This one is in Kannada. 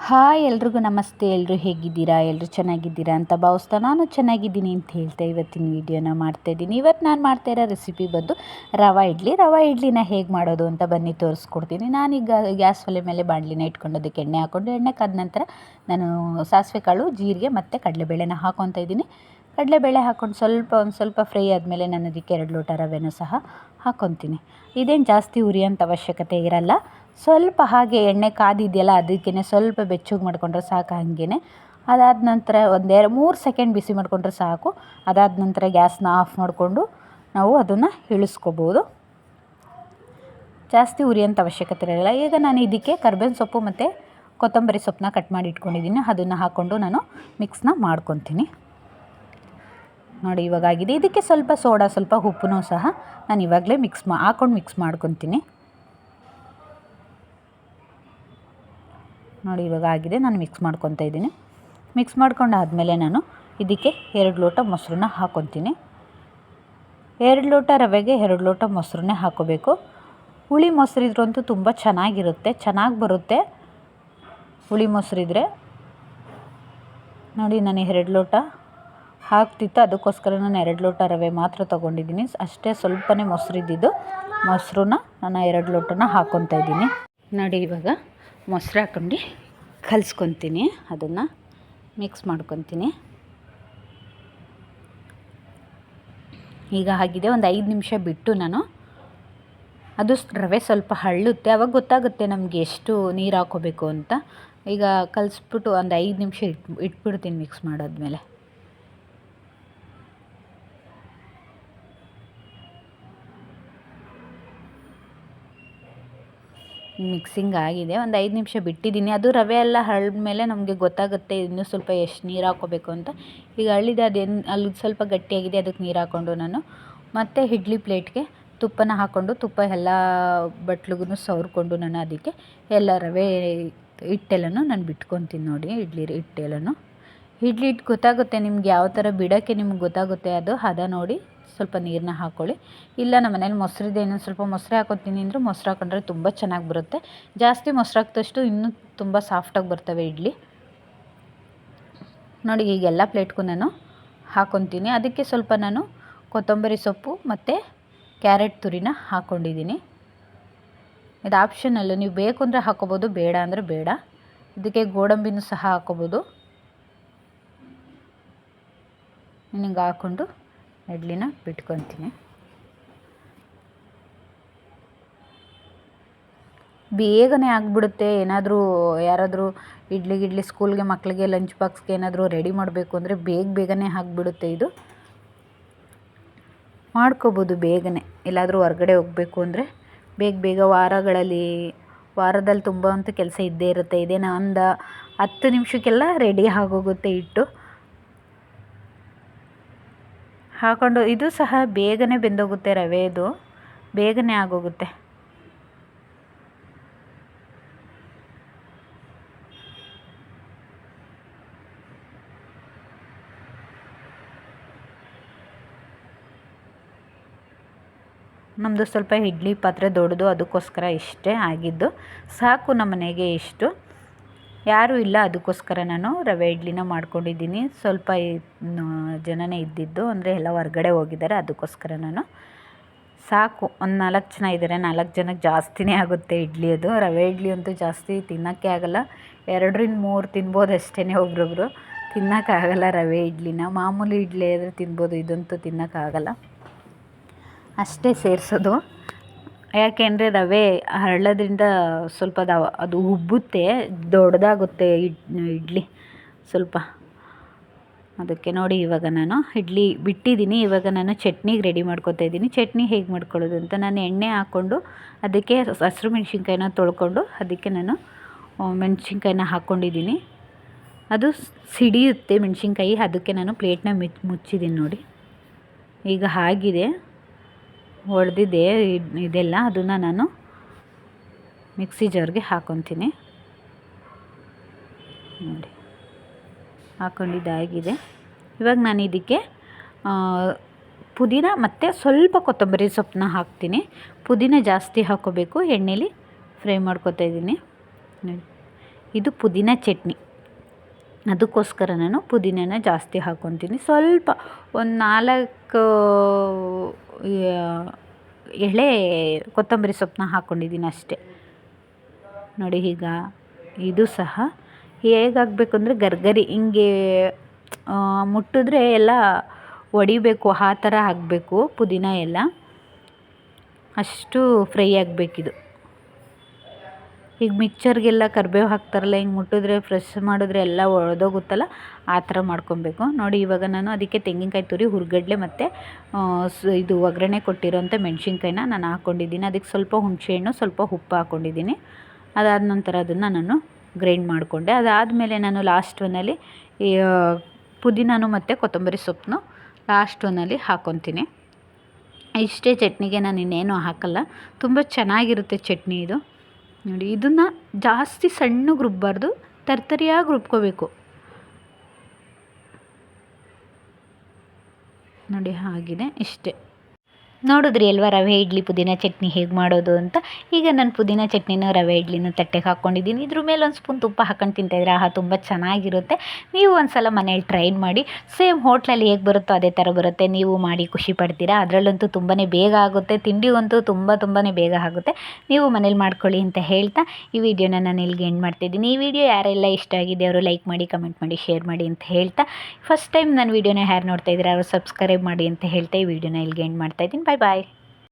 ಹಾಯ್ ಎಲ್ರಿಗೂ ನಮಸ್ತೆ. ಎಲ್ಲರೂ ಹೇಗಿದ್ದೀರಾ? ಎಲ್ಲರೂ ಚೆನ್ನಾಗಿದ್ದೀರಾ ಅಂತ ಭಾವಿಸ್ತಾ ನಾನು ಚೆನ್ನಾಗಿದ್ದೀನಿ ಅಂತ ಹೇಳ್ತಾ ಇವತ್ತಿನ ವೀಡಿಯೋನ ಮಾಡ್ತಾಯಿದ್ದೀನಿ. ಇವತ್ತು ನಾನು ಮಾಡ್ತಾ ಇರೋ ರೆಸಿಪಿ ಬಂದು ರವೆ ಇಡ್ಲಿನ ಹೇಗೆ ಮಾಡೋದು ಅಂತ ಬನ್ನಿ ತೋರಿಸ್ಕೊಡ್ತೀನಿ. ನಾನೀಗ ಗ್ಯಾಸ್ ಒಲೆ ಮೇಲೆ ಬಾಣಲಿನ ಇಟ್ಕೊಂಡು ಅದಕ್ಕೆ ಎಣ್ಣೆ ಹಾಕ್ಕೊಂಡು ಎಣ್ಣೆ ಕಾದ ನಂತರ ನಾನು ಸಾಸಿವೆ ಕಾಳು, ಜೀರಿಗೆ ಮತ್ತು ಕಡಲೆಬೇಳೆನ ಹಾಕ್ಕೊತಾ ಇದ್ದೀನಿ. ಕಡಲೆಬೇಳೆ ಹಾಕ್ಕೊಂಡು ಒಂದು ಸ್ವಲ್ಪ ಫ್ರೈ ಆದಮೇಲೆ ನಾನು ಅದಕ್ಕೆ 2 ಲೋಟ ರವೆನೂ ಸಹ ಹಾಕ್ಕೊತೀನಿ. ಇದೇನು ಜಾಸ್ತಿ ಉರಿಯೋಂಥ ಅವಶ್ಯಕತೆ ಇರಲ್ಲ. ಸ್ವಲ್ಪ ಹಾಗೆ ಎಣ್ಣೆ ಕಾದಿದೆಯಲ್ಲ ಅದಕ್ಕೇ ಸ್ವಲ್ಪ ಬೆಚ್ಚಗೆ ಮಾಡಿಕೊಂಡ್ರೆ ಸಾಕು. ಹಾಗೇ ಅದಾದ ನಂತರ 3 ಸೆಕೆಂಡ್ ಬಿಸಿ ಮಾಡಿಕೊಂಡ್ರೆ ಸಾಕು. ಅದಾದ ನಂತರ ಗ್ಯಾಸ್ನ ಆಫ್ ಮಾಡಿಕೊಂಡು ನಾವು ಅದನ್ನು ಇಳಿಸ್ಕೋಬೋದು. ಜಾಸ್ತಿ ಉರಿಯೋಂಥ ಅವಶ್ಯಕತೆ ಇರಲ್ಲ. ಈಗ ನಾನು ಇದಕ್ಕೆ ಕರ್ಬೇವಿನ ಸೊಪ್ಪು ಮತ್ತು ಕೊತ್ತಂಬರಿ ಸೊಪ್ಪನ್ನ ಕಟ್ ಮಾಡಿ ಇಟ್ಕೊಂಡಿದ್ದೀನಿ. ಅದನ್ನು ಹಾಕ್ಕೊಂಡು ನಾನು ಮಿಕ್ಸ್ನ ಮಾಡ್ಕೊತೀನಿ. ನೋಡಿ ಇವಾಗ ಆಗಿದೆ. ಇದಕ್ಕೆ ಸ್ವಲ್ಪ ಸೋಡಾ, ಸ್ವಲ್ಪ ಉಪ್ಪನ್ನೂ ಸಹ ನಾನು ಇವಾಗಲೇ ಹಾಕ್ಕೊಂಡು ಮಿಕ್ಸ್ ಮಾಡ್ಕೊತೀನಿ. ನೋಡಿ ಇವಾಗ ಆಗಿದೆ. ನಾನು ಮಿಕ್ಸ್ ಮಾಡ್ಕೊತಾ ಇದ್ದೀನಿ. ಮಿಕ್ಸ್ ಮಾಡ್ಕೊಂಡಾದಮೇಲೆ ನಾನು ಇದಕ್ಕೆ 2 ಲೋಟ ಮೊಸರನ್ನ ಹಾಕ್ಕೊತೀನಿ. 2 ಲೋಟ ರವೆಗೆ 2 ಲೋಟ ಮೊಸರನ್ನೇ ಹಾಕ್ಕೋಬೇಕು. ಹುಳಿ ಮೊಸರಿದ್ರಂತೂ ತುಂಬ ಚೆನ್ನಾಗಿರುತ್ತೆ, ಚೆನ್ನಾಗಿ ಬರುತ್ತೆ ಹುಳಿ ಮೊಸರಿದ್ರೆ. ನೋಡಿ ನಾನು 2 ಲೋಟ ಹಾಕ್ತಿತ್ತು, ಅದಕ್ಕೋಸ್ಕರ ನಾನು 2 ಲೋಟ ರವೆ ಮಾತ್ರ ತೊಗೊಂಡಿದ್ದೀನಿ. ಅಷ್ಟೇ ಸ್ವಲ್ಪನೇ ಮೊಸರಿದ್ದಿದ್ದು. ಮೊಸರನ್ನ ನಾನು 2 ಲೋಟನ ಹಾಕ್ಕೊತಾ ಇದ್ದೀನಿ. ನೋಡಿ ಇವಾಗ ಮೊಸರು ಹಾಕ್ಕೊಂಡು ಕಲಿಸ್ಕೊತೀನಿ. ಅದನ್ನು ಮಿಕ್ಸ್ ಮಾಡ್ಕೊತೀನಿ. ಈಗ ಆಗಿದೆ. ಒಂದು 5 ನಿಮಿಷ ಬಿಟ್ಟು ನಾನು ಅದು ರವೆ ಸ್ವಲ್ಪ ಹಳ್ಳುತ್ತೆ, ಆವಾಗ ಗೊತ್ತಾಗುತ್ತೆ ನಮಗೆ ಎಷ್ಟು ನೀರು ಹಾಕ್ಕೋಬೇಕು ಅಂತ. ಈಗ ಕಲಿಸ್ಬಿಟ್ಟು ಒಂದು 5 ನಿಮಿಷ ಇಟ್ಬಿಡ್ತೀನಿ ಮಿಕ್ಸ್ ಮಾಡಾದ್ಮೇಲೆ. ಮಿಕ್ಸಿಂಗ್ ಆಗಿದೆ. ಒಂದು 5 ನಿಮಿಷ ಬಿಟ್ಟಿದ್ದೀನಿ. ಅದು ರವೆ ಎಲ್ಲ ಹಳ್ದ್ಮೇಲೆ ನಮಗೆ ಗೊತ್ತಾಗುತ್ತೆ ಇನ್ನೂ ಸ್ವಲ್ಪ ಎಷ್ಟು ನೀರು ಹಾಕ್ಕೋಬೇಕು ಅಂತ. ಈಗ ಹಳ್ಳಿದೆ ಅಲ್ಲಿ ಸ್ವಲ್ಪ ಗಟ್ಟಿಯಾಗಿದೆ. ಅದಕ್ಕೆ ನೀರು ಹಾಕ್ಕೊಂಡು ನಾನು ಮತ್ತೆ ಇಡ್ಲಿ ಪ್ಲೇಟ್ಗೆ ತುಪ್ಪನ ಹಾಕ್ಕೊಂಡು ತುಪ್ಪ ಎಲ್ಲ ಬಟ್ಲಿಗೂ ಸವರ್ಕೊಂಡು ನಾನು ಅದಕ್ಕೆ ಎಲ್ಲ ರವೆ ಹಿಟ್ಟೆಲ್ಲನೂ ನಾನು ಬಿಟ್ಕೊತೀನಿ. ನೋಡಿ ಇಡ್ಲಿ ಹಿಟ್ಟು ಗೊತ್ತಾಗುತ್ತೆ ನಿಮ್ಗೆ ಯಾವ ಥರ ಬಿಡೋಕ್ಕೆ ನಿಮ್ಗೆ ಗೊತ್ತಾಗುತ್ತೆ. ಅದು ಹದ ನೋಡಿ ಸ್ವಲ್ಪ ನೀರನ್ನ ಹಾಕ್ಕೊಳ್ಳಿ. ಇಲ್ಲ ನಮ್ಮ ಮನೇಲಿ ಮೊಸರಿದೆ, ಇನ್ನೊಂದು ಸ್ವಲ್ಪ ಮೊಸರು ಹಾಕ್ಕೊತೀನಿ ಅಂದರೆ ಮೊಸರು ಹಾಕೊಂಡ್ರೆ ತುಂಬ ಚೆನ್ನಾಗಿ ಬರುತ್ತೆ. ಜಾಸ್ತಿ ಮೊಸರು ಹಾಕಿದಷ್ಟು ಇನ್ನೂ ತುಂಬ ಸಾಫ್ಟಾಗಿ ಬರ್ತವೆ ಇಡ್ಲಿ. ನೋಡಿ ಈಗೆಲ್ಲ ಪ್ಲೇಟ್ಗೂ ನಾನು ಹಾಕ್ಕೊತೀನಿ. ಅದಕ್ಕೆ ಸ್ವಲ್ಪ ನಾನು ಕೊತ್ತಂಬರಿ ಸೊಪ್ಪು ಮತ್ತು ಕ್ಯಾರೆಟ್ ತುರಿನ ಹಾಕ್ಕೊಂಡಿದ್ದೀನಿ. ಇದು ಆಪ್ಷನಲ್ಲು, ನೀವು ಬೇಕು ಅಂದರೆ ಹಾಕ್ಕೋಬೋದು, ಬೇಡ ಅಂದರೆ ಬೇಡ. ಇದಕ್ಕೆ ಗೋಡಂಬಿನೂ ಸಹ ಹಾಕ್ಕೋಬೋದು. ಹಿಂಗೆ ಹಾಕ್ಕೊಂಡು ಇಡ್ಲಿನ ಬಿಟ್ಕೊತೀನಿ. ಬೇಗನೆ ಆಗಿಬಿಡುತ್ತೆ. ಯಾರಾದರೂ ಇಡ್ಲಿ ಸ್ಕೂಲ್ಗೆ ಮಕ್ಕಳಿಗೆ ಲಂಚ್ ಬಾಕ್ಸ್ಗೆ ಏನಾದರೂ ರೆಡಿ ಮಾಡಬೇಕು ಅಂದರೆ ಬೇಗನೆ ಆಗಿಬಿಡುತ್ತೆ. ಇದು ಮಾಡ್ಕೋಬೋದು ಬೇಗನೆ. ಎಲ್ಲಾದರೂ ಹೊರಗಡೆ ಹೋಗಬೇಕು ಅಂದರೆ ಬೇಗ ವಾರದಲ್ಲಿ ತುಂಬ ಅಂತೂ ಕೆಲಸ ಇದ್ದೇ ಇರುತ್ತೆ. ಇದೇನೋ ಒಂದು 10 ನಿಮಿಷಕ್ಕೆಲ್ಲ ರೆಡಿ ಆಗೋಗುತ್ತೆ ಹಿಟ್ಟು ಹಾಕ್ಕೊಂಡು. ಇದು ಸಹ ಬೇಗನೆ ಬೆಂದೋಗುತ್ತೆ, ರವೆದು ಬೇಗನೆ ಆಗೋಗುತ್ತೆ. ನಮ್ಮದು ಸ್ವಲ್ಪ ಇಡ್ಲಿ ಪಾತ್ರೆ ದೊಡ್ಡದು, ಅದಕ್ಕೋಸ್ಕರ ಇಷ್ಟೇ ಆಗಿದ್ದು ಸಾಕು. ನಮ್ಮ ಮನೆಗೆ ಇಷ್ಟು ಯಾರೂ ಇಲ್ಲ, ಅದಕ್ಕೋಸ್ಕರ ನಾನು ರವೆ ಇಡ್ಲಿನ ಮಾಡ್ಕೊಂಡಿದ್ದೀನಿ. ಸ್ವಲ್ಪ ಜನನೇ ಇದ್ದಿದ್ದು, ಅಂದರೆ ಎಲ್ಲ ಹೊರ್ಗಡೆ ಹೋಗಿದ್ದಾರೆ, ಅದಕ್ಕೋಸ್ಕರ ನಾನು ಸಾಕು. ಒಂದು 4 ಜನ ಇದ್ದಾರೆ, 4 ಜನಕ್ಕೆ ಜಾಸ್ತಿನೇ ಆಗುತ್ತೆ ಇಡ್ಲಿ. ಅದು ರವೆ ಇಡ್ಲಿ ಅಂತೂ ಜಾಸ್ತಿ ತಿನ್ನೋಕ್ಕೆ ಆಗೋಲ್ಲ. 2ರಿಂದ 3 ತಿನ್ಬೋದು ಅಷ್ಟೇ. ಒಬ್ರೊಬ್ರು ತಿನ್ನೋಕ್ಕಾಗಲ್ಲ ರವೆ ಇಡ್ಲಿನ. ಮಾಮೂಲಿ ಇಡ್ಲಿ ಆದರೆ ತಿನ್ಬೋದು, ಇದಂತೂ ತಿನ್ನೋಕ್ಕಾಗಲ್ಲ. ಅಷ್ಟೇ ಸೇರಿಸೋದು. ಯಾಕೆಂದರೆ ರವೆ ಹರಳೋದ್ರಿಂದ ಸ್ವಲ್ಪ ಅದು ಉಬ್ಬುತ್ತೆ, ದೊಡ್ಡದಾಗುತ್ತೆ ಇಡ್ಲಿ ಸ್ವಲ್ಪ. ಅದಕ್ಕೆ ನೋಡಿ ಇವಾಗ ನಾನು ಇಡ್ಲಿ ಬಿಟ್ಟಿದ್ದೀನಿ. ಇವಾಗ ನಾನು ಚಟ್ನಿಗೆ ರೆಡಿ ಮಾಡ್ಕೊತಾ ಇದ್ದೀನಿ. ಚಟ್ನಿ ಹೇಗೆ ಮಾಡ್ಕೊಳ್ಳೋದು ಅಂತ, ನಾನು ಎಣ್ಣೆ ಹಾಕ್ಕೊಂಡು ಅದಕ್ಕೆ ಹಸಿರು ಮೆಣಸಿನ್ಕಾಯಿನ ತೊಳ್ಕೊಂಡು ಅದಕ್ಕೆ ನಾನು ಮೆಣಸಿನ್ಕಾಯಿನ ಹಾಕ್ಕೊಂಡಿದ್ದೀನಿ. ಅದು ಸಿಡಿಯುತ್ತೆ ಮೆಣಸಿನ್ಕಾಯಿ, ಅದಕ್ಕೆ ನಾನು ಪ್ಲೇಟ್ನ ಮುಚ್ಚಿದ್ದೀನಿ. ನೋಡಿ ಈಗ ಆಗಿದೆ, ಹೊಡೆದಿದೆ ಇದೆಲ್ಲ. ಅದನ್ನು ನಾನು ಮಿಕ್ಸಿ ಜಾರ್ಗೆ ಹಾಕ್ಕೊತೀನಿ. ನೋಡಿ ಹಾಕ್ಕೊಂಡಿದ್ದಾಗಿದೆ. ಇವಾಗ ನಾನು ಇದಕ್ಕೆ ಪುದೀನ ಮತ್ತು ಸ್ವಲ್ಪ ಕೊತ್ತಂಬರಿ ಸೊಪ್ಪನ್ನ ಹಾಕ್ತೀನಿ. ಪುದೀನ ಜಾಸ್ತಿ ಹಾಕ್ಕೋಬೇಕು. ಎಣ್ಣೆಲಿ ಫ್ರೈ ಮಾಡ್ಕೊತಾ ಇದ್ದೀನಿ. ಇದು ಪುದೀನ ಚಟ್ನಿ. ಅದಕ್ಕೋಸ್ಕರ ನಾನು ಪುದೀನನ ಜಾಸ್ತಿ ಹಾಕ್ಕೊತೀನಿ. ಸ್ವಲ್ಪ ಒಂದು 4 ಎಳೆ ಕೊತ್ತಂಬರಿ ಸೊಪ್ಪನ್ನ ಹಾಕ್ಕೊಂಡಿದ್ದೀನಿ ಅಷ್ಟೇ. ನೋಡಿ ಈಗ ಇದು ಸಹ ಹೇಗಾಗಬೇಕು ಅಂದರೆ ಗರ್ಗರಿ ಹಿಂಗೆ ಮುಟ್ಟಿದ್ರೆ ಎಲ್ಲ ಒಡಿಬೇಕು, ಆ ಥರ ಆಗಬೇಕು ಪುದೀನ ಎಲ್ಲ. ಅಷ್ಟು ಫ್ರೈ ಆಗಬೇಕಿದು. ಈಗ ಮಿಕ್ಚರ್ಗೆಲ್ಲ ಕರಿಬೇವು ಹಾಕ್ತಾರಲ್ಲ, ಹಿಂಗೆ ಮುಟ್ಟಿದ್ರೆ ಫ್ರೆಶ್ ಮಾಡಿದ್ರೆ ಎಲ್ಲ ಒಡೆದೋಗುತ್ತಲ್ಲ, ಆ ಥರ ಮಾಡ್ಕೊಬೇಕು. ನೋಡಿ ಇವಾಗ ನಾನು ಅದಕ್ಕೆ ತೆಂಗಿನಕಾಯಿ ತುರಿ, ಹುರ್ಗಡ್ಲೆ ಮತ್ತು ಇದು ಒಗ್ಗರಣೆ ಕೊಟ್ಟಿರೋಂಥ ಮೆಣಸಿನ್ಕಾಯಿನ ನಾನು ಹಾಕ್ಕೊಂಡಿದ್ದೀನಿ. ಅದಕ್ಕೆ ಸ್ವಲ್ಪ ಹುಣಸೆಹಣ್ಣು, ಸ್ವಲ್ಪ ಉಪ್ಪು ಹಾಕ್ಕೊಂಡಿದ್ದೀನಿ. ಅದಾದ ನಂತರ ಅದನ್ನು ನಾನು ಗ್ರೈಂಡ್ ಮಾಡಿಕೊಂಡೆ. ಅದಾದಮೇಲೆ ನಾನು ಲಾಸ್ಟ್ ಒನ್ನಲ್ಲಿ ಈ ಪುದೀನನೂ ಮತ್ತು ಕೊತ್ತಂಬರಿ ಸೊಪ್ಪನ್ನು ಲಾಸ್ಟ್ ಒನ್ನಲ್ಲಿ ಹಾಕ್ಕೊತೀನಿ. ಇಷ್ಟೇ ಚಟ್ನಿಗೆ, ನಾನು ಇನ್ನೇನು ಹಾಕಲ್ಲ. ತುಂಬ ಚೆನ್ನಾಗಿರುತ್ತೆ ಚಟ್ನಿ ಇದು. ನೋಡಿ ಇದನ್ನು ಜಾಸ್ತಿ ಸಣ್ಣಗೆ ರುಬ್ಬಾರ್ದು, ತರ್ತರಿಯಾಗಿ ರುಬ್ಕೋಬೇಕು. ನೋಡಿ ಆಗಿದೆ, ಇಷ್ಟೇ. ನೋಡಿದ್ರಿ ಅಲ್ವಾ ರವೆ ಇಡ್ಲಿ ಪುದೀನ ಚಟ್ನಿ ಹೇಗೆ ಮಾಡೋದು ಅಂತ. ಈಗ ನಾನು ಪುದೀನ ಚಟ್ನಿನ ರವೆ ಇಡ್ಲಿನ ತಟ್ಟೆಗೆ ಹಾಕ್ಕೊಂಡಿದ್ದೀನಿ. ಇದ್ರ ಮೇಲೆ ಒಂದು ಸ್ಪೂನ್ ತುಪ್ಪ ಹಾಕ್ಕೊಂಡು ತಿಂತಾಯಿದ್ರೆ ತುಂಬ ಚೆನ್ನಾಗಿರುತ್ತೆ. ನೀವು ಒಂದು ಸಲ ಮನೇಲಿ ಟ್ರೈ ಮಾಡಿ. ಸೇಮ್ ಹೋಟ್ಲಲ್ಲಿ ಹೇಗೆ ಬರುತ್ತೋ ಅದೇ ಥರ ಬರುತ್ತೆ. ನೀವು ಮಾಡಿ ಖುಷಿ ಪಡ್ತೀರಾ. ಅದರಲ್ಲಂತೂ ತುಂಬಾ ಬೇಗ ಆಗುತ್ತೆ. ತಿಂಡಿಗಂತೂ ತುಂಬಾ ಬೇಗ ಆಗುತ್ತೆ. ನೀವು ಮನೇಲಿ ಮಾಡ್ಕೊಳ್ಳಿ ಅಂತ ಹೇಳ್ತಾ ಈ ವಿಡಿಯೋನ ನಾನು ಇಲ್ಲಿಗೆ ಎಂಡ್ ಮಾಡ್ತಿದ್ದೀನಿ. ಈ ವಿಡಿಯೋ ಯಾರೆಲ್ಲ ಇಷ್ಟ ಆಗಿದೆ ಅವರು ಲೈಕ್ ಮಾಡಿ, ಕಮೆಂಟ್ ಮಾಡಿ, ಶೇರ್ ಮಾಡಿ ಅಂತ ಹೇಳ್ತಾ, ಫಸ್ಟ್ ಟೈಮ್ ನನ್ನ ವಿಡಿಯೋನ ಯಾರು ನೋಡ್ತಾ ಇದ್ದೀರಾ ಅವರು ಸಬ್ಸ್ಕ್ರೈಬ್ ಮಾಡಿ ಅಂತ ಹೇಳ್ತಾ ಈ ವಿಡಿಯೋನ ಇಲ್ಲಿಗೆ ಎಂಡ್ ಮಾಡ್ತಾಯಿದ್ದೀನಿ. ಬಾಯ್ ಬಾಯ್.